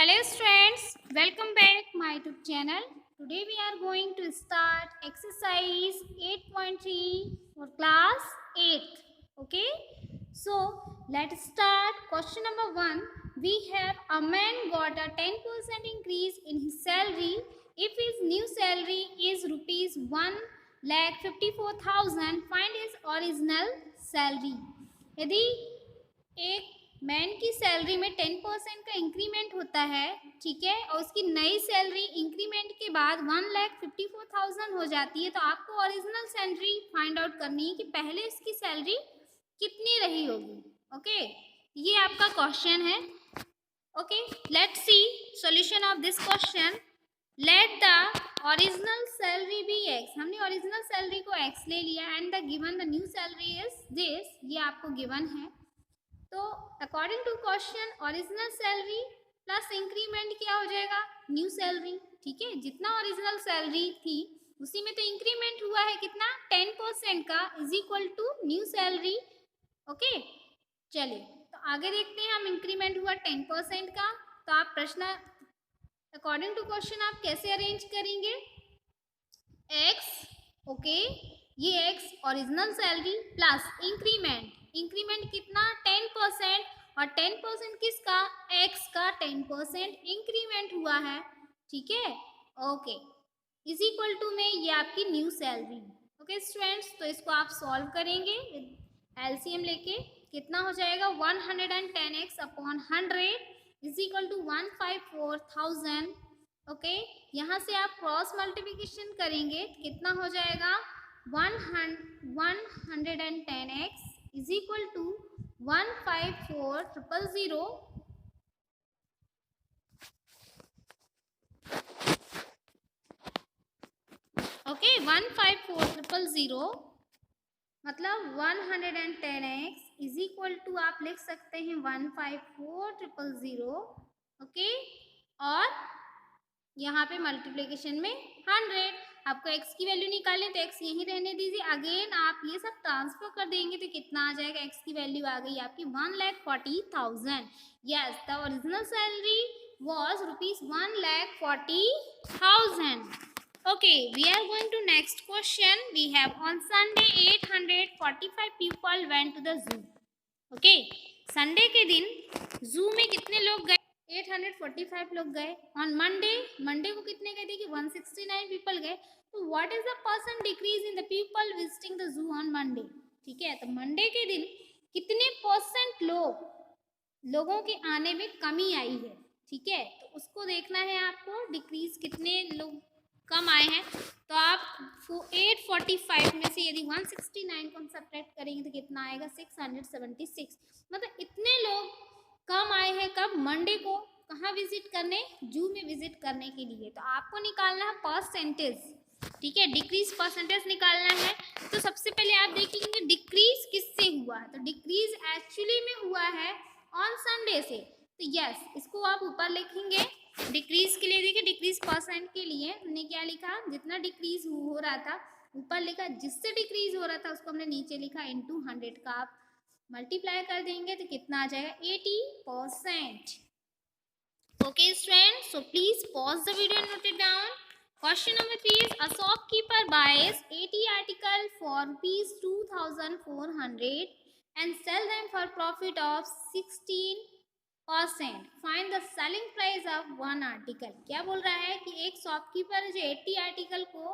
Hello students, welcome back my YouTube channel. Today we are going to start exercise 8.3 for class 8. Okay, so let's start. Question number 1. We have a man got a 10% increase in his salary if his new salary is rupees 1,54,000. Find his original salary. यदि एक man की salary में 10% का increment होता है, ठीक है, और उसकी नई सैलरी इंक्रीमेंट के बाद 1,54,000 हो जाती है, तो आपको ओरिजिनल सैलरी फाइंड आउट करनी है कि पहले इसकी सैलरी कितनी रही होगी। ओके, ये आपका क्वेश्चन है। Okay, let's see solution of this question. Let the original salary be x. हमने ओरिजिनल सैलरी को एक्स ले लिया and the given the new salary is this. ये आपको गिवन है। तो according to question original salary plus increment क्या हो जाएगा? New salary. ठीक है, जितना ओरिजिनल सैलरी थी उसी में तो इंक्रीमेंट हुआ है कितना? 10% का is equal to new salary. Okay, चलिए तो आगे देखते हैं। हम इंक्रीमेंट हुआ 10% का, तो आप प्रश्न अकॉर्डिंग टू क्वेश्चन आप कैसे अरेंज करेंगे? एक्स, ओके, ये x original salary plus increment. Increment कितना? 10%, और 10% किसका? एक्स का 10% इंक्रीमेंट हुआ है। ठीक है, ओके, इज इक्वल टू में ये आपकी न्यू सैलरी। ओके स्टूडेंट्स, तो इसको आप सॉल्व करेंगे एलसीएम लेके। कितना हो जाएगा? 110x upon 100 is equal to 154,000। Okay, यहाँ से आप क्रॉस मल्टीप्लिकेशन करेंगे, कितना हो जाएगा? 110x is equal to 154,000। Okay, 154,000 मतलब 110x इज इक्वल टू आप लिख सकते हैं 154,000। ओके, और यहाँ पे मल्टीप्लिकेशन में 100। आपको x की वैल्यू निकालनी, तो x यहीं रहने दीजिए। अगेन आप ये सब ट्रांसफर कर देंगे तो कितना आ जाएगा? x की वैल्यू आ गई आपकी 1,40,000। Yes, the original salary was ₹1,40,000। Okay, we are going to next question. We have on Sunday 845 people went to the zoo. Okay, Sunday के दिन zoo में कितने लोग गए? 845 लोग गए। ऑन मंडे को कितने गए? देखिए 169 पीपल गए। तो what is the percent decrease in the people visiting the zoo on Monday? ठीक है, तो मंडे के दिन कितने परसेंट लोगों के आने में कमी आई है। ठीक है, तो उसको देखना है आपको, डिक्रीज कितने लोग कम आए हैं। तो आप 845 में से यदि 169 को हम सब्ट्रैक्ट करेंगे तो कितना आएगा? 676। मतलब इतने लोग कम आए हैं। कब? मंडे को। कहाँ विजिट करने? जू में विजिट करने के लिए। तो आपको निकालना है परसेंटेज। ठीक है, डिक्रीज परसेंटेज निकालना है। तो सबसे पहले आप देखेंगे डिक्रीज किससे हुआ है। तो डिक्रीज एक्चुअली में हुआ है ऑन संडे से। तो यस, इसको आप ऊपर लिखेंगे डिक्रीज के लिए। देखिए डिक्रीज परसेंट के लिए हमने क्या लिखा? जितना डिक्रीज हो रहा था ऊपर लिखा, जिससे डिक्रीज हो रहा था उसको हमने नीचे लिखा इनटू 100 का आप मल्टीप्लाई कर देंगे तो कितना आ जाएगा? 80%। Okay student, so please pause the video and note it down. Question number 3 is a shopkeeper buys 80 articles for ₹2,400 and sell them for profit of 16%. Find the selling price of one article. क्या बोल रहा है कि एक shopkeeper जो 80 article को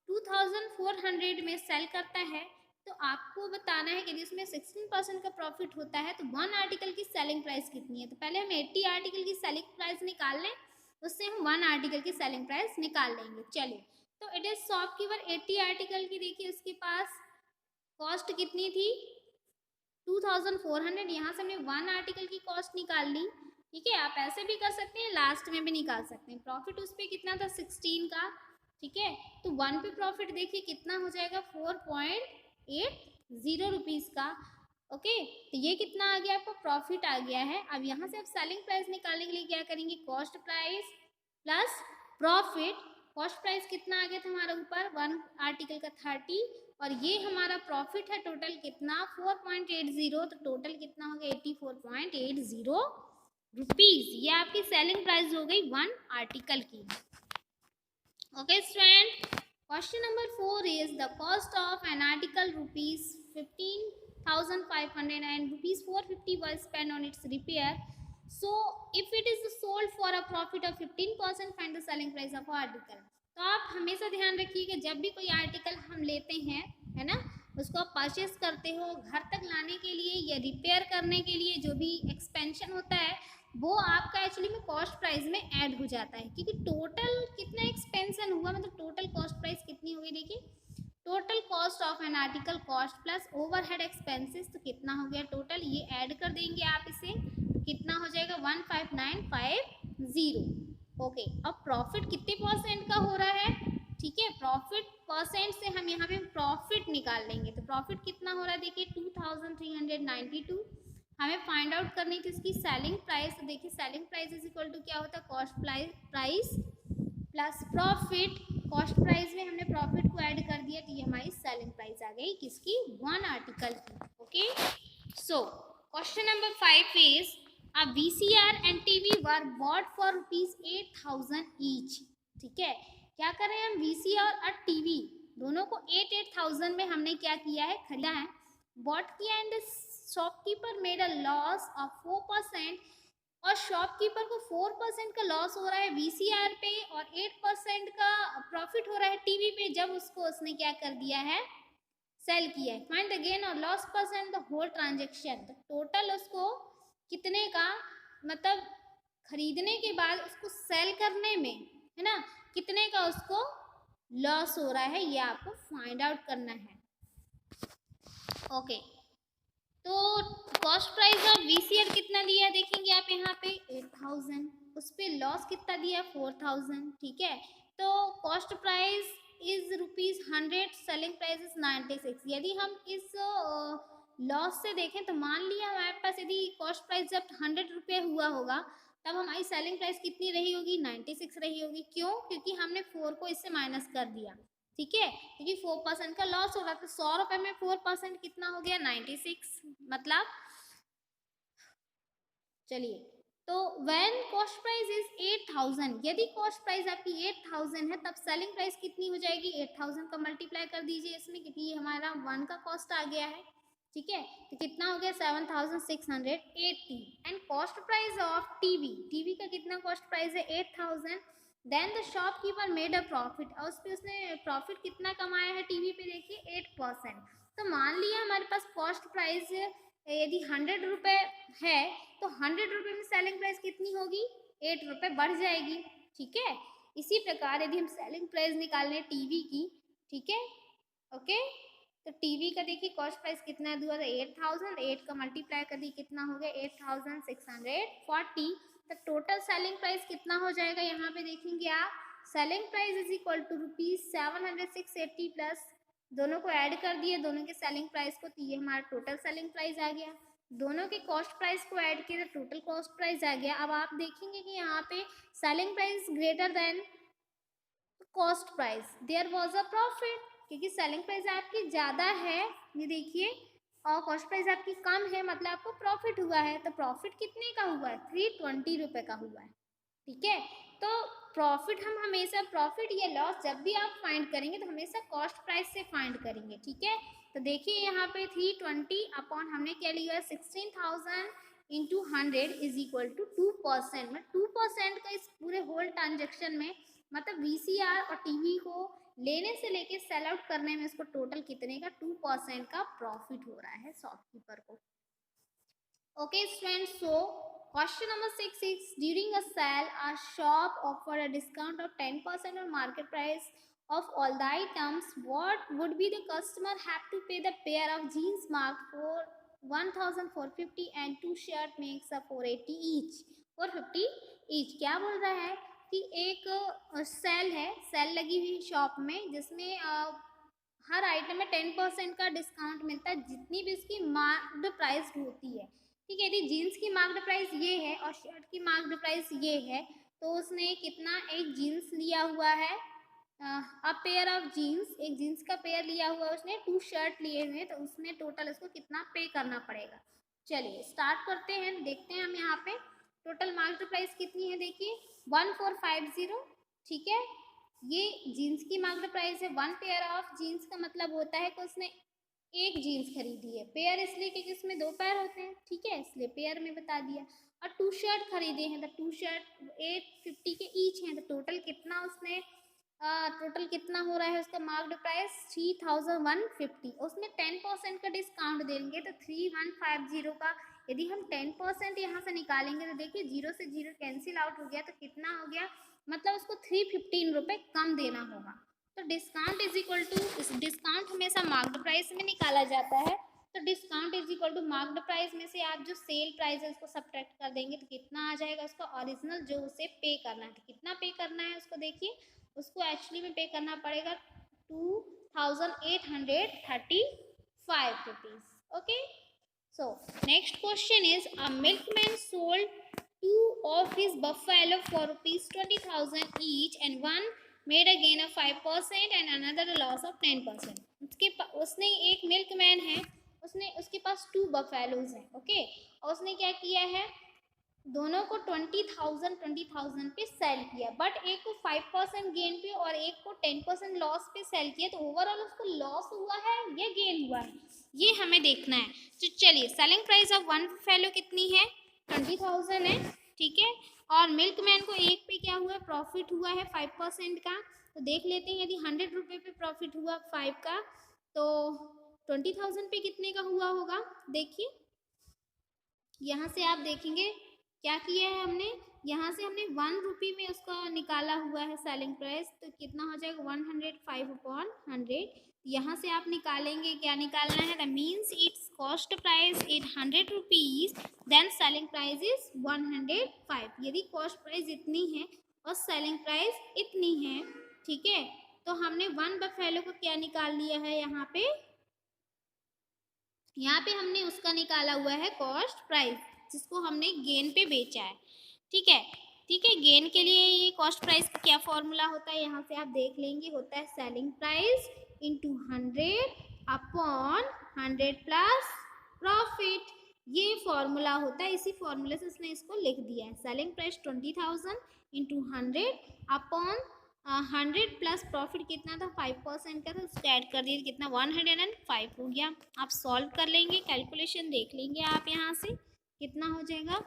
2,400 में cell करता है, तो आपको बताना है कि यदि उसमें 16% का प्रॉफिट होता है तो वन आर्टिकल की सेलिंग प्राइस कितनी है। तो पहले हम 80 आर्टिकल की सेलिंग प्राइस निकाल लें, उससे हम वन आर्टिकल की सेलिंग प्राइस निकाल लेंगे। चलिए, तो इट इज शॉपकीपर 80 आर्टिकल की, देखिए उसके पास कॉस्ट कितनी थी? 2,400। यहाँ से हमने वन आर्टिकल की कॉस्ट निकाल ली। ठीक है, आप ऐसे भी कर सकते हैं, लास्ट में भी निकाल सकते हैं। प्रॉफिट उस पर कितना था? 16 का। ठीक है, तो वन पे प्रॉफिट देखिए कितना हो जाएगा? 4.80 रुपीज़ का। ओके, तो ये कितना आ गया? आपको प्रॉफिट आ गया है। अब यहाँ से आप सेलिंग प्राइस निकालने के लिए क्या करेंगे? Cost price plus profit. Cost price कितना आ गया था हमारा ऊपर? वन आर्टिकल का 30, और ये हमारा प्रॉफिट है टोटल कितना? 4.80। तो टोटल कितना हो गया? 84.80 रुपीज, ये आपकी सेलिंग प्राइस हो गई 1 आर्टिकल की। Okay student, question number 4 is the cost of an article rupees 15,500 and rupees 450 was spent on its repair. So if it is sold for a profit of 15%, find the selling price of article. तो आप हमेशा ध्यान रखिए कि जब भी कोई article हम लेते हैं, है ना, उसको आप परचेस करते हो घर तक लाने के लिए या रिपेयर करने के लिए, जो भी एक्सपेंशन होता है वो आपका एक्चुअली में कॉस्ट प्राइस में ऐड हो जाता है, क्योंकि टोटल कितना एक्सपेंशन हुआ, मतलब टोटल कॉस्ट प्राइस कितनी हो गई, देखिए total cost of an article cost plus overhead expenses, तो कितना हो गया टोटल, ये ऐड कर देंगे आप इसे, कितना हो जाएगा 15950। ओके, अब प्रॉफिट कितने परसेंट का हो रहा है, ठीक है, प्रॉफिट परसेंट से हम यहाँ पे प्रॉफिट निकाल लेंगे, तो प्रॉफिट कितना हो रहा है देखिए 2392, हमें फाइंड आउट करनी थी इसकी सेलिंग प्राइस। तो देखिए selling price is equal to क्या होता है, cost price plus profit, cost price में हमने प्रॉफिट को ऐड कर दिया, तो ये हमारी सेलिंग प्राइस आ गई किसकी, 1 आर्टिकल की। Okay, so question number 5 is a VCR and TV were bought for ₹8,000 each। ठीक है, क्या कर रहे हैं हम, VCR और TV दोनों को 8,000 में हमने क्या किया है, खरीदा है, बॉट किया, and shopkeeper made a loss of 4%, और शॉपकीपर को 4% का लॉस हो रहा है VCR पे और 8% का प्रॉफिट हो रहा है टीवी पे, जब उसको उसने क्या कर दिया है, सेल किया है। फाइंड द गेन और loss percent the whole transaction, तो टोटल उसको कितने का, मतलब खरीदने के बाद उसको सेल करने में, है ना, कितने का उसको लॉस हो रहा है, ये आपको फाइंड आउट करना है। ओके, तो कॉस्ट प्राइस ऑफ VCR कितना दिया देखेंगे आप यहाँ पे 8,000, उस पर लॉस कितना दिया 4,000, ठीक है, तो cost price is ₹100, selling price is 96। यदि हम इस लॉस से देखें तो मान लिया हमारे पास यदि कॉस्ट प्राइस जब 100 रुपये हुआ होगा, तब हमारी सेलिंग प्राइस कितनी रही होगी, 96 रही होगी। क्यों, क्योंकि हमने 4 को इससे माइनस कर दिया, ठीक है, क्योंकि 4% का लॉस हो रहा था, 100 रुपए में 4% कितना हो गया 96, मतलब चलिए, तो व्हेन कॉस्ट प्राइस इज 8,000, यदि कॉस्ट प्राइस आपकी 8,000 है, तब सेलिंग प्राइस कितनी हो जाएगी, 8,000 का मल्टीप्लाई कर दीजिए इसमें, क्योंकि ये हमारा 1 का कॉस्ट आ गया है, ठीक है, तो कितना हो गया 7,680। And cost price of TV का कितना कॉस्ट प्राइस है 8,000, then the shopkeeper made a profit, और उस पर उसने प्रॉफिट कितना कमाया है टीवी पे, देखिए 8%। तो मान लिया हमारे पास कॉस्ट प्राइस यदि 100 रुपये है, तो 100 रुपये में सेलिंग प्राइस कितनी होगी, 8 रुपये बढ़ जाएगी, ठीक है। इसी प्रकार यदि हम सेलिंग प्राइस निकाल लें टीवी की, ठीक है, ओके, तो टीवी का देखिए कॉस्ट प्राइस कितना है 8,000, 8 का मल्टीप्लाई कर दी कितना हो गया 8,640, तो टोटल सेलिंग प्राइस कितना हो जाएगा, यहाँ पे देखेंगे आप, selling price is equal to ₹700,680 plus दोनों को ऐड कर दिए, दोनों के सेलिंग प्राइस को, तो ये हमारा टोटल सेलिंग प्राइस आ गया। दोनों के कॉस्ट प्राइस को ऐड किया तो टोटल कॉस्ट प्राइस आ गया। अब आप देखेंगे कि यहाँ पे selling price greater than cost price, there was a profit, क्योंकि सेलिंग प्राइस आपकी ज़्यादा है, ये देखिए, और कॉस्ट प्राइस आपकी कम है, मतलब आपको प्रॉफिट हुआ है। तो प्रॉफिट कितने का हुआ है, 320 रुपये का हुआ है, ठीक है। तो प्रॉफिट हम हमेशा, प्रॉफिट या लॉस जब भी आप फाइंड करेंगे तो हमेशा कॉस्ट प्राइस से फाइंड करेंगे, ठीक है। तो देखिए यहाँ पे 320 अपॉन हमने क्या लिया है 16,000 इंटू 100 इज इक्वल टू 2%, में 2% का इस पूरे होल ट्रांजेक्शन में, मतलब VCR और टीवी को लेने से लेके सेल आउट करने में इसको टोटल कितने का 2% का प्रॉफिट हो रहा है शॉपकीपर को। Okay students, so question number 6 is during a sale a shop offer a discount of 10% on market price of all the items. What would be the customer have to pay the pair of jeans marked for 1,450 and 2 shirt makes a 480 each, 450 each। क्या बोल रहा है कि एक cell है, cell लगी हुई shop में, जिसमें हर आइटम में 10% का डिस्काउंट मिलता है, जितनी भी इसकी मार्क्ड प्राइस होती है, ठीक है। यदि जीन्स की मार्क्ड प्राइस ये है और शर्ट की मार्क्ड प्राइस ये है, तो उसने कितना, एक जीन्स लिया हुआ है, अ पेयर ऑफ जीन्स, एक जीन्स का पेयर लिया हुआ है उसने, 2 शर्ट लिए हुए हैं, तो उसमें टोटल इसको कितना पे करना पड़ेगा। चलिए स्टार्ट करते हैं, देखते हैं हम यहाँ पे टोटल मार्केट प्राइस कितनी है देखिए 1450, ठीक है। ये जीन्स की मार्केट प्राइस है। 1 पेयर ऑफ जीन्स का मतलब होता है कि उसने एक जीन्स खरीदी है। पेयर इसलिए क्योंकि इसमें 2 पैर होते हैं, ठीक है, इसलिए पेयर में बता दिया। और 2 शर्ट खरीदे हैं तो 2 शर्ट 850 के ईच हैं, तो टोटल कितना उसने टोटल कितना हो रहा है उसका मार्केट प्राइस 3150। उसमें 10% का डिस्काउंट देंगे तो 3150 का यदि हम 10% यहाँ से निकालेंगे तो देखिए 0 से 0 कैंसिल आउट हो गया, तो कितना हो गया, मतलब उसको 315 रुपये कम देना होगा। तो डिस्काउंट इज इक्वल टू, इस डिस्काउंट हमेशा मार्केट प्राइस में निकाला जाता है, तो discount is equal to market price में से आप जो सेल प्राइस है उसको सब्ट्रैक्ट कर देंगे तो कितना आ जाएगा उसका ओरिजिनल जो उसे पे करना है। तो कितना पे करना है उसको देखिए, उसको एक्चुअली में पे करना पड़ेगा 2835 rupees. Okay, so next question is a milkman sold 2 of his buffalo for rupees 20,000 each and one made a gain of 5% and another a loss of 10%। उसने एक मिल्कमैन है, उसके पास 2 बफेलोज हैं, ओके, और उसने क्या किया है, दोनों को 20,000 पे सेल किया, बट एक को 5% गेन पे और एक को 10% लॉस पे सेल किया, तो ओवरऑल उसको लॉस हुआ है या गेन हुआ है, ये हमें देखना है। तो चलिए, सेलिंग प्राइस ऑफ 1 फैलो कितनी है 20,000 है, ठीक है, और मिल्कमैन को एक पे क्या हुआ, प्रॉफिट हुआ है 5% का। तो देख लेते हैं, यदि 100 रुपये पे प्रॉफिट हुआ 5 का, तो 20,000 पे कितने का हुआ होगा, देखिए यहाँ से आप देखेंगे क्या किया है हमने, यहाँ से हमने 1 रुपये में उसका निकाला हुआ है सेलिंग प्राइस, तो कितना हो जाएगा 105/100। यहाँ से आप निकालेंगे, क्या निकालना है, the means it's cost price is 100 rupees, then selling price is 105। यदि कॉस्ट प्राइस इतनी है और सेलिंग प्राइस इतनी है, ठीक है, तो हमने 1 बफेलो को क्या निकाल लिया है, यहाँ पे हमने उसका निकाला हुआ है कॉस्ट प्राइस, जिसको हमने गेन पे बेचा है, ठीक है, ठीक है। गेन के लिए ये कॉस्ट प्राइस का क्या फॉर्मूला होता है, यहाँ से आप देख लेंगे, होता है selling price into 100 upon 100 plus profit, ये फॉर्मूला होता है। इसी फॉर्मूले से उसने इसको लिख दिया है, selling price 20,000 into 100 upon 100 plus profit कितना था 5% का, तो उसको ऐड कर दिए, कितना 105 हो गया। आप सॉल्व कर लेंगे, कैलकुलेशन देख लेंगे आप, यहाँ से कितना हो जाएगा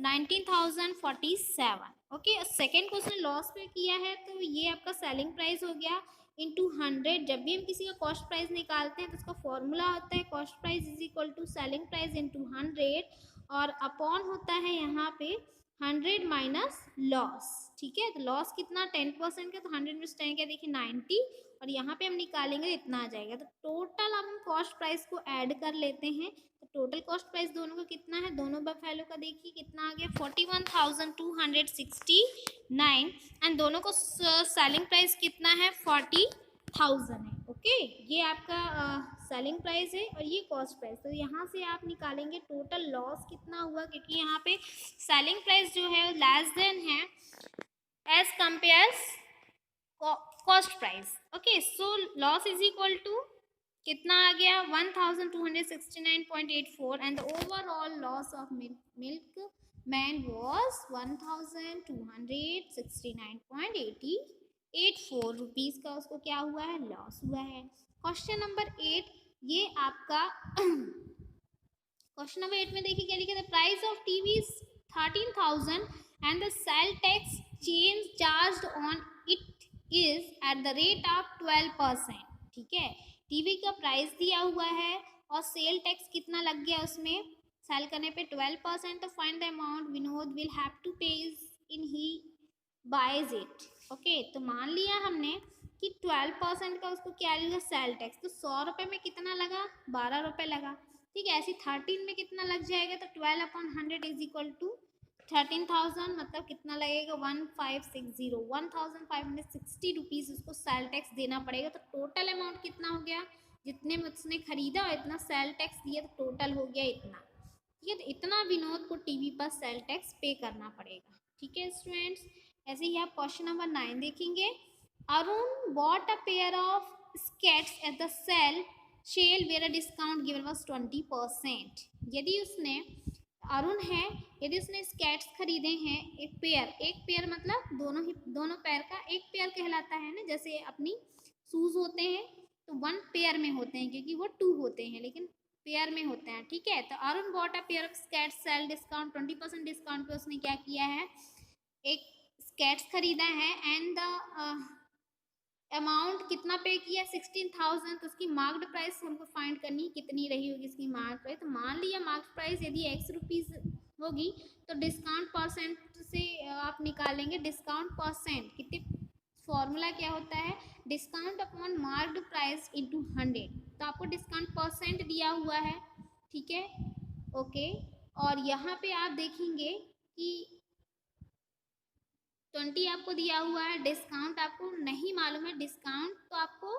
19,047। ओके, सेकेंड क्वेश्चन लॉस पे किया है, तो ये आपका सेलिंग प्राइस हो गया इंटू 100। जब भी हम किसी का कॉस्ट प्राइस निकालते हैं तो उसका फॉर्मूला होता है cost price is equal to selling price into 100 और अपॉन होता है यहाँ पे 100 माइनस लॉस, ठीक है। तो लॉस कितना 10% का, तो 100 में 10 क्या देखिए 90, और यहाँ पे हम निकालेंगे इतना आ जाएगा। तो टोटल हम कॉस्ट प्राइस को ऐड कर लेते हैं, तो टोटल कॉस्ट प्राइस दोनों का कितना है, दोनों बफेलो का देखिए कितना आ गया 41,269 एंड दोनों को सेलिंग प्राइस कितना है 40,000 है। ओके, ये आपका सेलिंग प्राइस है और ये कॉस्ट प्राइस, तो यहाँ से आप निकालेंगे टोटल लॉस कितना हुआ, क्योंकि यहाँ पे सेलिंग प्राइस जो है लेस देन है as compares cost price. Okay, so loss is equal to कितना आ गया 1269.84 and the overall loss of milkman was 1269.84 rupees का उसको क्या हुआ है, लॉस हुआ है। क्वेश्चन नंबर 8, ये आपका क्वेश्चन नंबर 8 में देखिए क्या लिखा था, price of TV is 13,000 and the sale tax change charged on it is at the rate of 12%, ठीक है। टीवी का प्राइस दिया हुआ है और सेल टैक्स कितना लग गया उसमें सेल करने पे 12%, तो find the amount Vinod will have to pay in he buys it. Okay, तो मान लिया हमने कि 12% का उसको क्या लगा सेल टैक्स, तो 100 रुपये में कितना लगा 12 रुपये लगा, ठीक है। ऐसे 13 में कितना लग जाएगा, तो 12/100 इज इक्वल टू 13,000, मतलब कितना लगेगा 1560 रुपीज़ उसको सेल टैक्स देना पड़ेगा। तो टोटल अमाउंट कितना हो गया, जितने में उसने खरीदा और इतना सेल टैक्स दिया, तो टोटल हो गया इतना, ठीक है। तो इतना विनोद को टीवी पर सेल टैक्स पे करना पड़ेगा, ठीक है स्टूडेंट्स। ऐसे ही आप क्वेश्चन नंबर 9 देखेंगे, Arun bought a pair of skates at the sale where a discount given was 20%। यदि उसने अरुण है, यदि उसने स्केट्स खरीदे हैं एक पेयर मतलब दोनों पैर का एक पेयर कहलाता है ना, जैसे अपनी शूज होते हैं तो वन पेयर में होते हैं क्योंकि वो टू होते हैं लेकिन पेयर में होते हैं, ठीक है। तो Arun bought a pair of skates sale discount 20% discount पे उसने क्या किया है, एक स्केट्स खरीदा है एंड द अमाउंट कितना पे किया 16,000। तो उसकी मार्क्ड प्राइस हमको फाइंड करनी है, कितनी रही होगी इसकी मार्क प्राइस। तो मान लिया मार्क्ड प्राइस यदि एक्स रुपीज़ होगी तो डिस्काउंट परसेंट से आप निकालेंगे डिस्काउंट परसेंट कितने, फॉर्मूला क्या होता है, discount upon marked price into 100। तो आपको डिस्काउंट परसेंट दिया हुआ है, ठीक है, ओके। और यहाँ पे आप देखेंगे कि 20 आपको दिया हुआ है, डिस्काउंट आपको नहीं मालूम है, डिस्काउंट तो आपको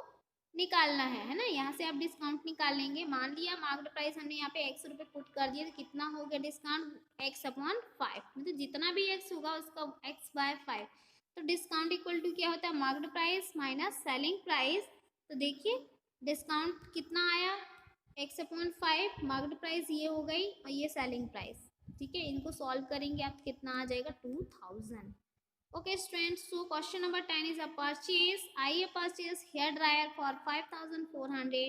निकालना है ना, यहाँ से आप डिस्काउंट निकालेंगे। मान लिया मार्क्ड प्राइस हमने यहाँ पे x रुपये पुट कर दिया तो कितना हो गया डिस्काउंट, x अपॉन 5, मतलब जितना भी x होगा उसका x बाय 5। तो डिस्काउंट इक्वल टू क्या होता है, marked price minus selling price. तो देखिए डिस्काउंट कितना आया, x अपॉन 5, मार्क्ड प्राइस ये हो गई और ये सेलिंग प्राइस, ठीक है। इनको सॉल्व करेंगे आप कितना आ जाएगा 2000। Okay students, so question number 10 is a purchase. I purchase hair dryer for 5,400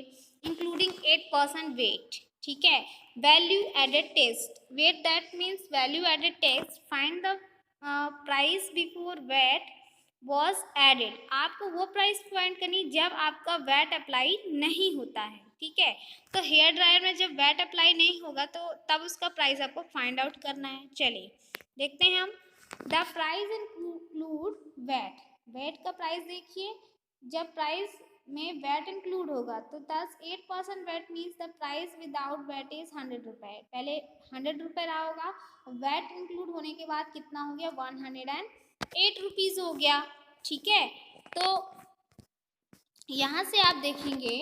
including 8% weight. ठीक है, value added tax, weight that means value added tax, find the price before VAT was added। आपको वो price find करनी जब आपका VAT apply नहीं होता है, ठीक है। तो हेयर ड्रायर में जब वैट अप्लाई नहीं होगा तो तब उसका प्राइस आपको फाइंड आउट करना है। चलिए देखते हैं हम। The price include VAT, VAT का प्राइस देखिए, जब प्राइस में वैट इंक्लूड होगा तो 8% VAT means the price without VAT is 100 रुपये। पहले 100 रुपये रहा होगा, वैट इंक्लूड होने के बाद कितना हो गया 108 रुपीज़ हो गया, ठीक है। तो यहाँ से आप देखेंगे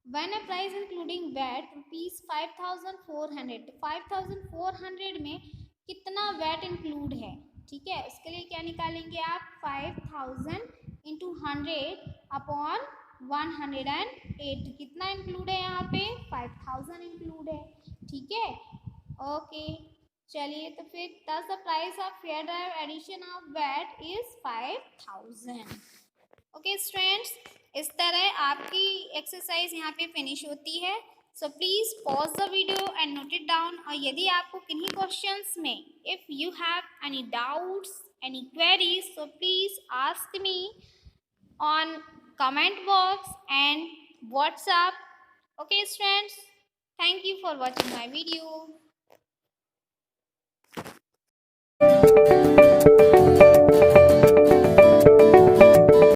when a price including VAT rupees 5,400, 5,400 में कितना वैट इंक्लूड है, ठीक है। उसके लिए क्या निकालेंगे आप, 5,000 इंटू 100 अपॉन 108, कितना इंक्लूड है यहाँ पे 5,000 इंक्लूड है, ठीक है, ओके। चलिए तो फिर thus the price of hair dryer addition of VAT is 5,000। Okay students, इस तरह आपकी एक्सरसाइज यहाँ पे फिनिश होती है। So please pause the video and note it down. और यदि आपको किन्हीं क्वेश्चंस में if you have any doubts any queries so please ask me on comment box and WhatsApp. Okay students, thank you for watching my video.